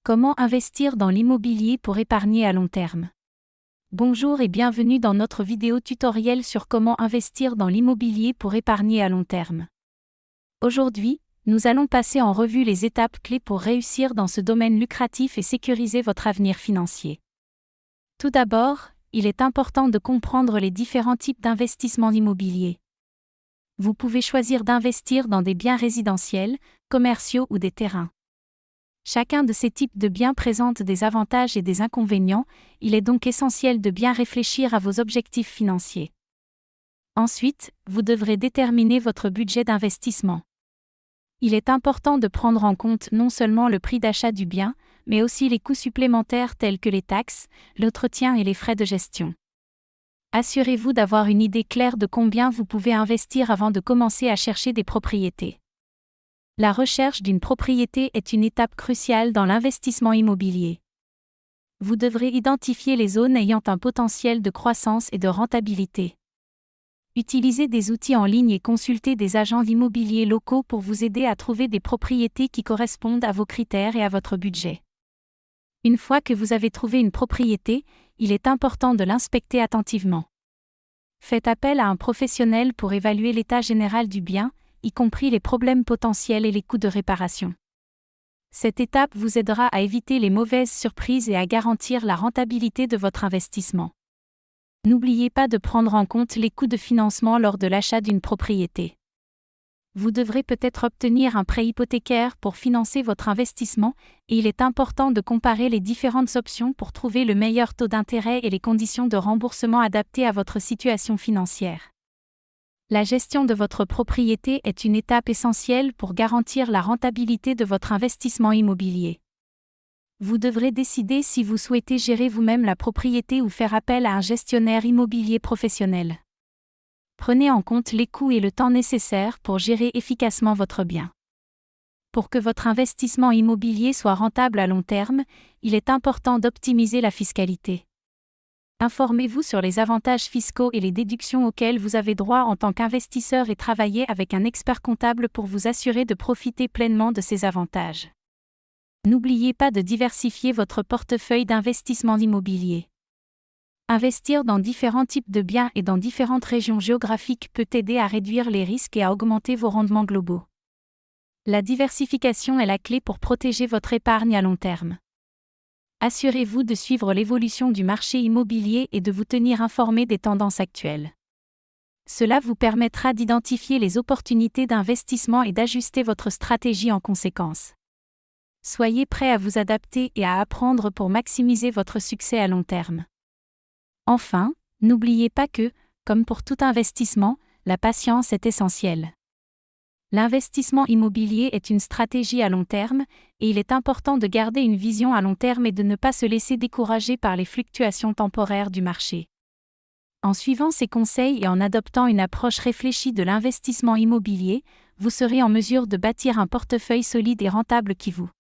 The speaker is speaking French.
Comment investir dans l'immobilier pour épargner à long terme? Bonjour et bienvenue dans notre vidéo tutoriel sur comment investir dans l'immobilier pour épargner à long terme. Aujourd'hui, nous allons passer en revue les étapes clés pour réussir dans ce domaine lucratif et sécuriser votre avenir financier. Tout d'abord, il est important de comprendre les différents types d'investissements immobiliers. Vous pouvez choisir d'investir dans des biens résidentiels, commerciaux ou des terrains. Chacun de ces types de biens présente des avantages et des inconvénients, il est donc essentiel de bien réfléchir à vos objectifs financiers. Ensuite, vous devrez déterminer votre budget d'investissement. Il est important de prendre en compte non seulement le prix d'achat du bien, mais aussi les coûts supplémentaires tels que les taxes, l'entretien et les frais de gestion. Assurez-vous d'avoir une idée claire de combien vous pouvez investir avant de commencer à chercher des propriétés. La recherche d'une propriété est une étape cruciale dans l'investissement immobilier. Vous devrez identifier les zones ayant un potentiel de croissance et de rentabilité. Utilisez des outils en ligne et consultez des agents immobiliers locaux pour vous aider à trouver des propriétés qui correspondent à vos critères et à votre budget. Une fois que vous avez trouvé une propriété, il est important de l'inspecter attentivement. Faites appel à un professionnel pour évaluer l'état général du bien, y compris les problèmes potentiels et les coûts de réparation. Cette étape vous aidera à éviter les mauvaises surprises et à garantir la rentabilité de votre investissement. N'oubliez pas de prendre en compte les coûts de financement lors de l'achat d'une propriété. Vous devrez peut-être obtenir un prêt hypothécaire pour financer votre investissement, et il est important de comparer les différentes options pour trouver le meilleur taux d'intérêt et les conditions de remboursement adaptées à votre situation financière. La gestion de votre propriété est une étape essentielle pour garantir la rentabilité de votre investissement immobilier. Vous devrez décider si vous souhaitez gérer vous-même la propriété ou faire appel à un gestionnaire immobilier professionnel. Prenez en compte les coûts et le temps nécessaires pour gérer efficacement votre bien. Pour que votre investissement immobilier soit rentable à long terme, il est important d'optimiser la fiscalité. Informez-vous sur les avantages fiscaux et les déductions auxquelles vous avez droit en tant qu'investisseur et travaillez avec un expert comptable pour vous assurer de profiter pleinement de ces avantages. N'oubliez pas de diversifier votre portefeuille d'investissement immobilier. Investir dans différents types de biens et dans différentes régions géographiques peut aider à réduire les risques et à augmenter vos rendements globaux. La diversification est la clé pour protéger votre épargne à long terme. Assurez-vous de suivre l'évolution du marché immobilier et de vous tenir informé des tendances actuelles. Cela vous permettra d'identifier les opportunités d'investissement et d'ajuster votre stratégie en conséquence. Soyez prêt à vous adapter et à apprendre pour maximiser votre succès à long terme. Enfin, n'oubliez pas que, comme pour tout investissement, la patience est essentielle. L'investissement immobilier est une stratégie à long terme, et il est important de garder une vision à long terme et de ne pas se laisser décourager par les fluctuations temporaires du marché. En suivant ces conseils et en adoptant une approche réfléchie de l'investissement immobilier, vous serez en mesure de bâtir un portefeuille solide et rentable qui vous